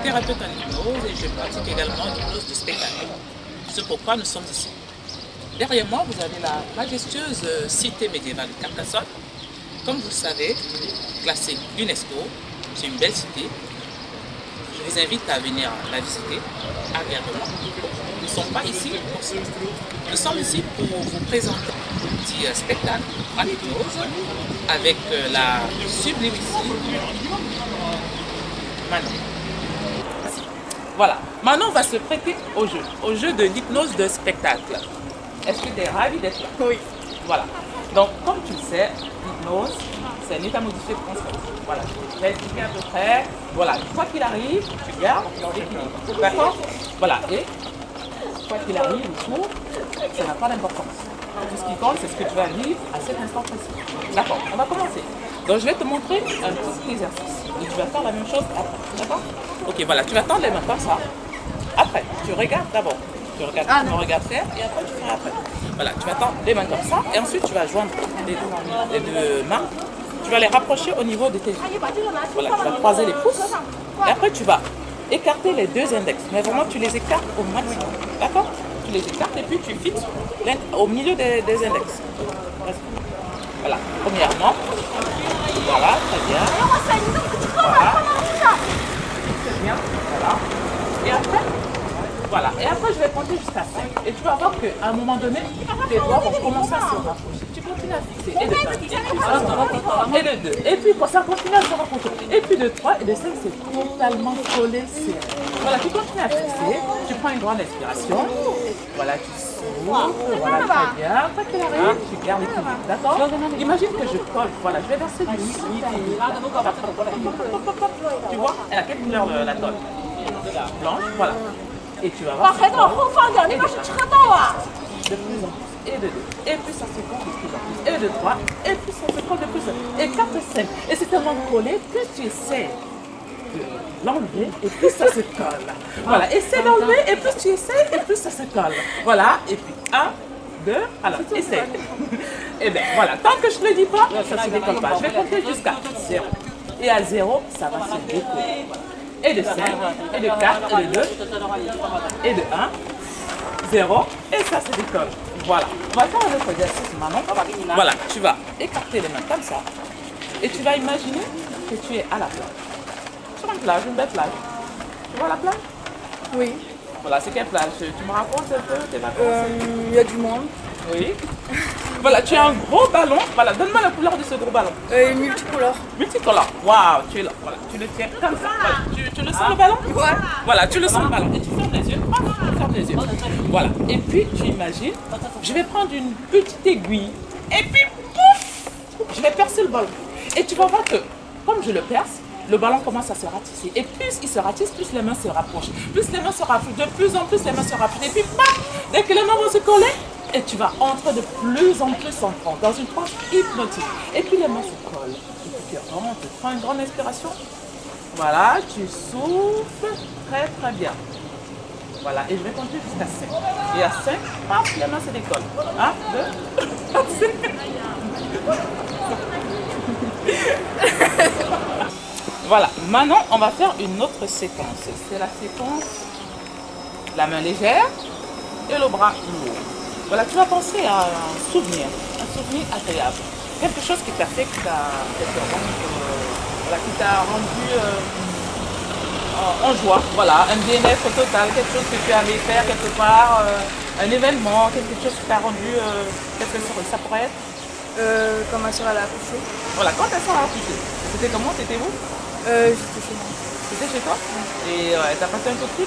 thérapeute en hypnose et je pratique également l'hypnose de spectacle. C'est pourquoi nous sommes ici. Derrière moi, vous avez la majestueuse cité médiévale de Carcassonne. Comme vous le savez, classée UNESCO, c'est une belle cité. Je vous invite à venir la visiter agréablement. Nous ne sommes pas ici pour ça. Nous sommes ici pour vous présenter un petit spectacle en hypnose avec la sublimissime Manon. Voilà, Manon va se prêter au jeu de l'hypnose de spectacle. Est-ce que tu es ravi d'être là? Oui. Voilà. Donc, comme tu le sais, l'hypnose, c'est un état modifié de conscience. Voilà, je vais expliquer à peu près. Voilà, quoi qu'il arrive, tu gardes l'équilibre. D'accord? Voilà, et quoi qu'il arrive, du coup, ça n'a pas d'importance. Tout ce qui compte, c'est ce que tu vas vivre à cet instant précis. D'accord, on va commencer. Donc, je vais te montrer un petit exercice. Et tu vas faire la même chose après. D'accord? Ok, voilà, tu vas tendre les mains comme ça. Après, tu regardes d'abord. Tu regardes, tu me regardes faire et après tu feras après. Voilà, tu vas tendre les mains comme ça et ensuite tu vas joindre les deux mains. Tu vas les rapprocher au niveau de tes yeux. Voilà, tu vas croiser les pouces et après tu vas écarter les deux index. Mais vraiment tu les écartes au maximum. D'accord? Tu les écartes et puis tu fixes au milieu des index. Voilà, premièrement. Voilà, très bien. Voilà. Très bien, voilà. Et après, voilà. Et après, je vais compter jusqu'à 5. Et tu vas voir qu'à un moment donné, tes doigts vont commencer à se rapprocher. Tu continues à fixer. Et de 1, et de 2. Et puis, ça continue à se rapprocher. Et puis de 3 et de 5, c'est totalement collé. Voilà, tu continues à fixer. Tu prends une grande inspiration. Voilà, tu souffles. Voilà, très bien. Après qu'il arrive, tu gardes l'équilibre. D'accord? Imagine que je colle. Voilà, je vais verser du liquide. Tu vois? Elle a quelle couleur la colle? Blanche, voilà. Et tu vas voir. Et de plus en plus. Et de 2. Et puis ça se colle de plus en plus. Et de 3. Et puis ça se colle de plus en plus. Et 4, 5. Et c'est tellement collé que tu essaies de l'enlever et plus ça se colle. Voilà. Essaie d'enlever et plus tu essaies et plus ça se colle. Voilà. Et puis 1, 2. Alors, essaie. Et bien voilà. Tant que je ne le dis pas, ça ne se décolle pas. Je vais compter jusqu'à 0. Et à 0, ça va se décoller. Et de 5, et de 4, et de 2, et de 1, 0, et ça se décolle. Voilà. On va faire un autre exercice maintenant. Voilà, tu vas écarter les mains comme ça. Et tu vas imaginer que tu es à la plage. Sur une plage, une belle plage. Tu vois la plage? Oui. Voilà, c'est quelle plage? Tu me racontes un peu tes vacances? Il y a du monde. Oui. Voilà, tu as un gros ballon. Voilà, donne-moi la couleur de ce gros ballon. Multicolore. Multicolore. Waouh, tu es là. Voilà, tu le tiens comme ça. Voilà. Tu le sens le ballon? Ouais. Voilà, tu le sens le ballon. Et tu fermes les yeux. Tu fermes les yeux. Voilà. Et puis tu imagines, je vais prendre une petite aiguille. Et puis pouf, je vais percer le ballon. Et tu vas voir que, comme je le perce, le ballon commence à se ratisser. Et plus il se ratisse, plus les mains se rapprochent. Plus les mains se rapprochent. De plus en plus, les mains se rapprochent. Et puis, paf, dès que les mains vont se coller, et tu vas entrer de plus en plus en transe, dans une transe hypnotique. Et puis les mains se collent. Et puis tu rentres, tu prends une grande inspiration. Voilà, tu souffles très très bien. Voilà, et je vais compter jusqu'à 5. Et à 5, paf, les mains se décollent. 1, 2, 3, 5. Voilà, maintenant on va faire une autre séquence. C'est la séquence, la main légère et le bras lourd. Voilà, tu vas penser à un souvenir agréable. Quelque chose qui t'a fait, qui t'a rendu en joie. Voilà, un bien-être total, quelque chose que tu allais faire quelque part, un événement, quelque chose qui t'a rendu, quelque chose, ça pourrait être Quand ma soeur elle a accouché. Voilà, quand ta soeur a accouché, c'était comment? C'était où? J'étais chez moi. C'était chez toi? Et elle t'a passé un coup de fil?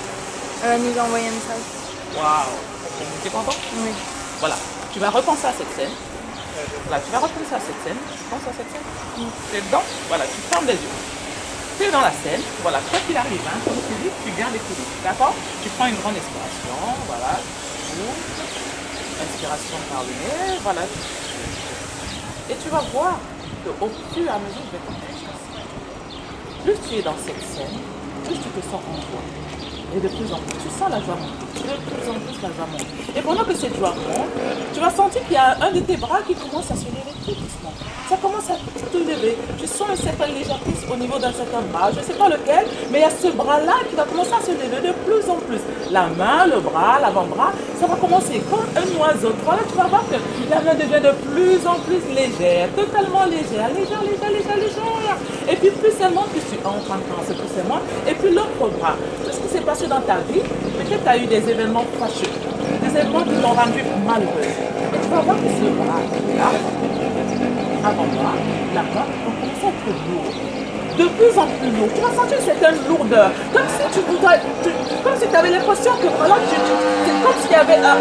Elle nous a envoyé un message. Waouh! Tu es content? Oui. Voilà, tu vas repenser à cette scène. Voilà, tu vas repenser à cette scène. Tu penses à cette scène? Oui. Tu es dedans? Voilà, tu fermes les yeux. Tu es dans la scène. Voilà, quoi qu'il arrive, hein, comme tu dis, tu gardes l'équilibre. D'accord? Tu prends une grande inspiration. Voilà, tu souffles. Inspiration par le nez. Voilà. Et tu vas voir qu'au fur et à mesure, je vais compter jusqu'à 5. Plus tu es dans cette scène, plus tu te sens en joie. Et de plus en plus, tu sens la joie monter. De plus en plus, la joie monte. Et pendant que cette joie monte, tu vas sentir qu'il y a un de tes bras qui commence à se lever tout doucement. ça commence à te lever. Tu sens une certaine légèreté au niveau d'un certain bras. Je ne sais pas lequel, mais il y a ce bras-là qui va commencer à se lever de plus en plus. La main, le bras, l'avant-bras, ça va commencer comme un oiseau. Voilà, tu vas voir que la main devient de plus en plus légère, totalement légère, légère, légère, légère, légère. Et puis plus seulement que tu entres en transe, plus seulement. Et puis l'autre bras. Tout ce qui s'est passé dans ta vie, peut-être tu as eu des événements fâcheux, des événements qui t'ont rendu malheureux. Et tu vas voir que ce bras-là, avant-bras, là-bas, vont commencer à être lourd. De plus en plus lourd. Tu vas sentir une certaine lourdeur. Comme si comme si tu avais l'impression que voilà, c'est comme s'il y avait un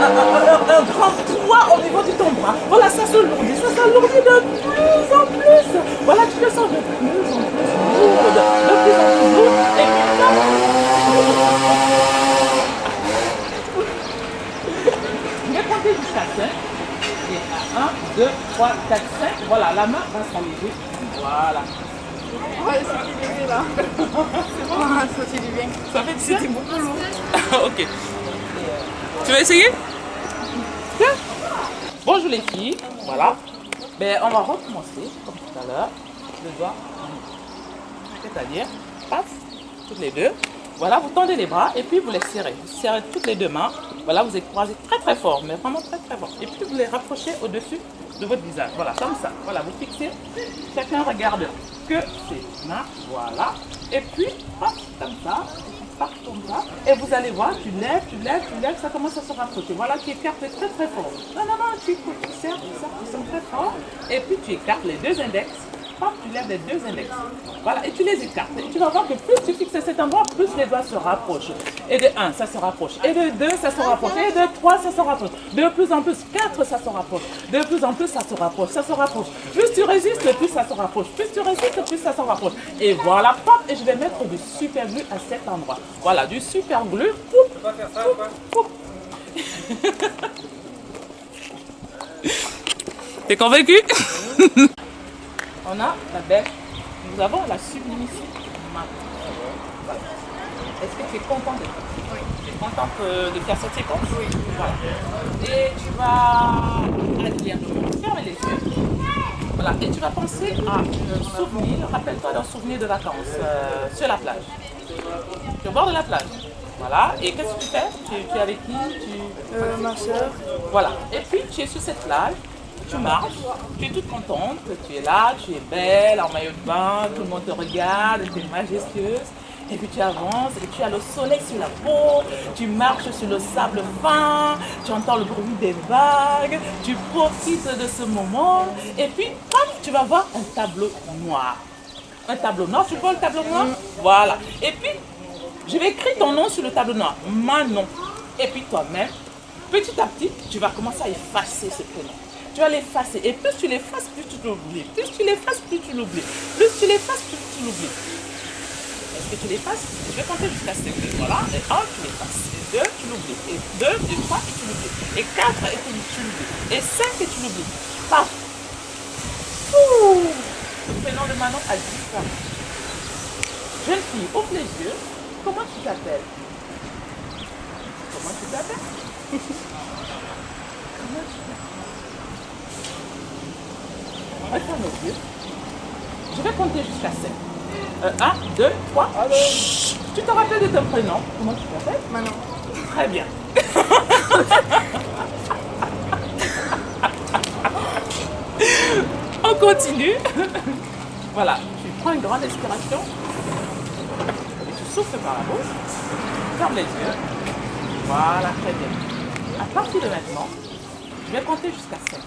grand poids au niveau de ton bras. Voilà, ça s'alourdit de plus en plus. Voilà, tu te sens de plus en plus lourde, de plus en plus lourde. Et puis, je vais compter jusqu'à 5. Et à 1, 2, 3, 4, 5. Voilà, la main va s'alléger. Voilà. Ouais, c'est du là. C'est bon, ça fait du bien. Ça fait du bien. C'était beaucoup lourd. Ok. Tu veux essayer? Tiens. Bonjour les filles. Voilà. Ben, on va recommencer comme tout à l'heure. Le doigt. C'est-à-dire, passe toutes les deux. Voilà, vous tendez les bras et puis vous les serrez. Vous serrez toutes les deux mains. Voilà, vous les croisez très très fort, mais vraiment très très fort. Et puis vous les rapprochez au-dessus de votre visage. Voilà, comme ça. Voilà, vous fixez. Chacun regarde que ses mains. Voilà. Et puis, hop, comme ça. Comme ça. Et vous allez voir, tu lèves, ça commence à se rapprocher. Voilà, tu écartes très très fort. Non, tu serres très fort. Et puis tu écartes les deux index. Hop, tu lèves les deux index. Voilà, et tu les écartes. Et tu vas voir que plus tu fixes cet endroit, plus les doigts se rapprochent. Et de 1, ça se rapproche. Et de 2, ça se rapproche. Et de 3, ça se rapproche. De plus en plus, 4, ça se rapproche. De plus en plus, ça se rapproche. Ça se rapproche. Plus tu résistes, plus ça se rapproche. Plus tu résistes, plus ça se rapproche. Et voilà, pop, et je vais mettre du super glue à cet endroit. Voilà, du super glue. Poup, poup, poup. T'es convaincu? On a la bête, nous avons la sublimissime mat. Voilà. Est-ce que tu es content de ça? Oui. Tu es contente de faire cette séquence? Oui. Voilà. Et tu vas agir. Ferme les yeux. Voilà. Et tu vas penser à un souvenir. Rappelle-toi d'un souvenir de vacances sur la plage. Tu es au bord de la plage. Voilà. Et qu'est-ce que tu fais? Tu es avec qui? Ma soeur. Voilà. Et puis tu es sur cette plage. Tu marches, tu es toute contente que tu es là, tu es belle, en maillot de bain, tout le monde te regarde, tu es majestueuse. Et puis tu avances et tu as le soleil sur la peau, tu marches sur le sable fin, tu entends le bruit des vagues, tu profites de ce moment. Et puis, hop, tu vas voir un tableau noir. Un tableau noir, tu vois le tableau noir? Voilà. Et puis, je vais écrire ton nom sur le tableau noir, Manon. Et puis toi-même, petit à petit, tu vas commencer à effacer ce prénom. Tu vas l'effacer. Et plus tu l'effaces, plus tu l'oublies. Plus tu l'effaces, plus tu l'oublies. Plus tu l'effaces, plus tu l'oublies. Est-ce que tu l'effaces? Je vais compter jusqu'à 5. Voilà. Et 1, tu l'effaces. Et 2, tu l'oublies. Et 2, et 3, et tu l'oublies. Et 4, et tu l'oublies. Et 5, et tu l'oublies. Paf. Le prénom de Manon a disparu. Jeune fille, ouvre les yeux. Comment tu t'appelles? Comment tu t'appelles? Comment tu t'appelles? Referme les yeux. Je vais compter jusqu'à 5. 1, 2, 3. Chut. Tu te rappelles de ton prénom? Comment tu t'appelles? Manon. Très bien. On continue. Voilà, tu prends une grande inspiration. Et tu souffles par la bouche. Ferme les yeux. Voilà, très bien. À partir de maintenant, je vais compter jusqu'à 5.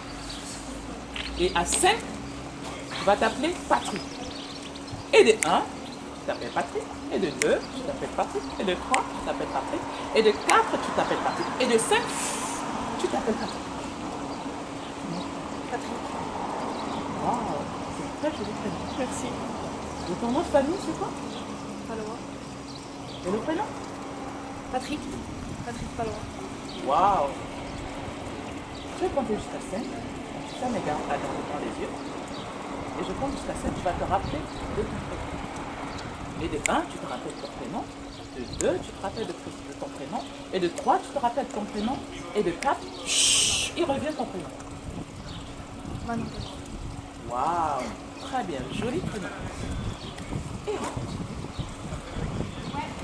Et à 5, tu vas t'appeler Patrick. Et de 1, tu t'appelles Patrick. Et de 2, tu t'appelles Patrick. Et de 3, tu t'appelles Patrick. Et de 4, tu t'appelles Patrick. Et de 5, tu t'appelles Patrick. Patrick. Wow, c'est très joli prénom. Merci. Et ton nom de famille, c'est quoi? Palois. Et le prénom? Patrick. Patrick Palois. Waouh. Je vais compter jusqu'à 5. Ça mes gars, dans les yeux. Et je compte jusqu'à 7, tu vas te rappeler de ton prénom. Et de 1, tu te rappelles de ton prénom. De 2, tu te rappelles de ton prénom. Et de 3, tu te rappelles de ton prénom. Et de 4, chut, il revient ton prénom. Manon. Waouh, très bien, joli prénom. Et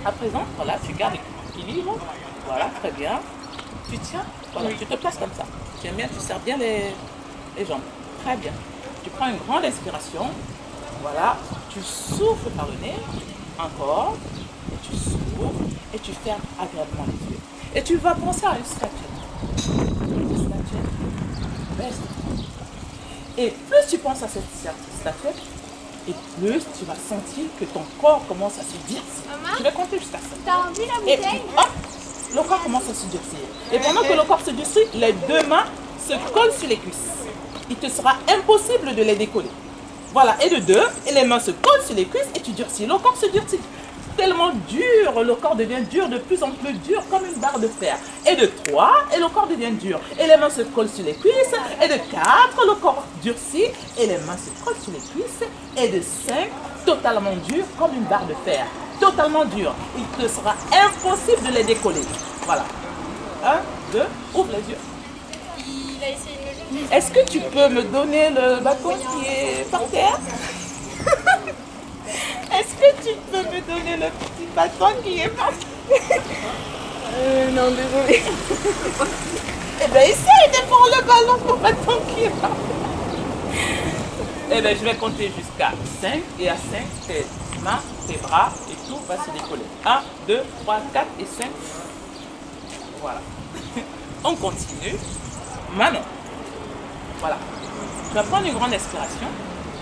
à présent, voilà, tu gardes l'équilibre. Voilà, très bien. Tu tiens, voilà, tu te places comme ça. Tu aimes bien, tu serres bien les jambes. Très bien. Tu prends une grande inspiration. Voilà, tu souffles par le nez. Encore. Et tu souffles et tu fermes agréablement les yeux. Et tu vas penser à une statuette. Une statuette. Baisse. Et plus tu penses à cette statuette, et plus tu vas sentir que ton corps commence à se durcir. Maman, Je vais compter jusqu'à ça. t'as envie la Et bouteille? hop, le corps commence à se durcir. Et pendant que le corps se durcit, les deux mains se collent sur les cuisses. Il te sera impossible de les décoller. Voilà, et de deux, et les mains se collent sur les cuisses et tu durcis. Le corps se durcit. Tellement dur, le corps devient dur, de plus en plus dur, comme une barre de fer. Et de 3, et le corps devient dur. Et les mains se collent sur les cuisses. Et de 4, le corps durcit, et les mains se collent sur les cuisses. Et de 5, totalement dur, comme une barre de fer. Totalement dur. Il te sera impossible de les décoller. Voilà. 1, 2, ouvre les yeux. Il a essayé de me le dire. Est-ce que tu peux me donner le bâton qui est par terre? Est-ce que tu peux me donner le petit bâton qui est par terre? Non, désolé. Eh bien, essaye de prendre le bâton qui est par terre. Eh bien, je vais compter jusqu'à 5. Et à 5, tes mains, tes bras et tout va se décoller. 1, 2, 3, 4 et 5. Voilà. On continue. Maintenant, voilà. Tu vas prendre une grande inspiration.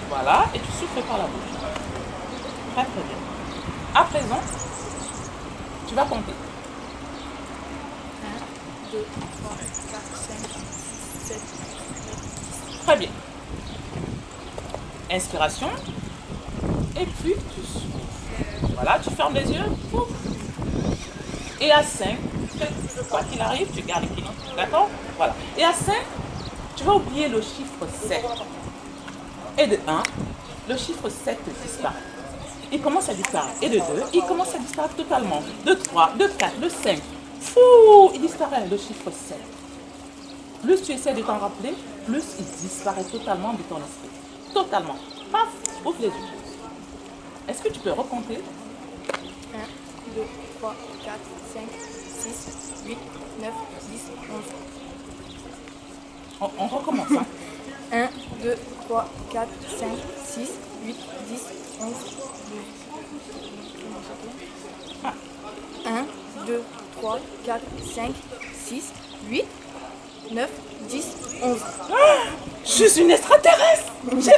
Voilà. Et tu souffles par la bouche. Très très bien. À présent, tu vas compter. 1, 2, 3, 4, 5, 6, 7. Très bien. Inspiration. Et puis tu souffles. Voilà, tu fermes les yeux. Pouf. Et à 5, quoi qu'il arrive, tu gardes l'équilibre. D'accord? Voilà. Et à 5, tu vas oublier le chiffre 7. Et de 1, le chiffre 7 disparaît. Il commence à disparaître. Et de 2, il commence à disparaître totalement. De 3, de 4, de 5. Fou, il disparaît, le chiffre 7. Plus tu essaies de t'en rappeler, plus il disparaît totalement de ton esprit. Totalement. Paf, ouvre les yeux. Est-ce que tu peux recompter? 1, 2, 3, 4, 5, 6, 8, 9, 10, 11. On recommence. Hein? 1, 2, 3, 4, 5, 6, 8, 10, 11, 12. 1, 2, 3, 4, 5, 6, 8, 9, 10, 11. Je suis une extraterrestre. J'ai 11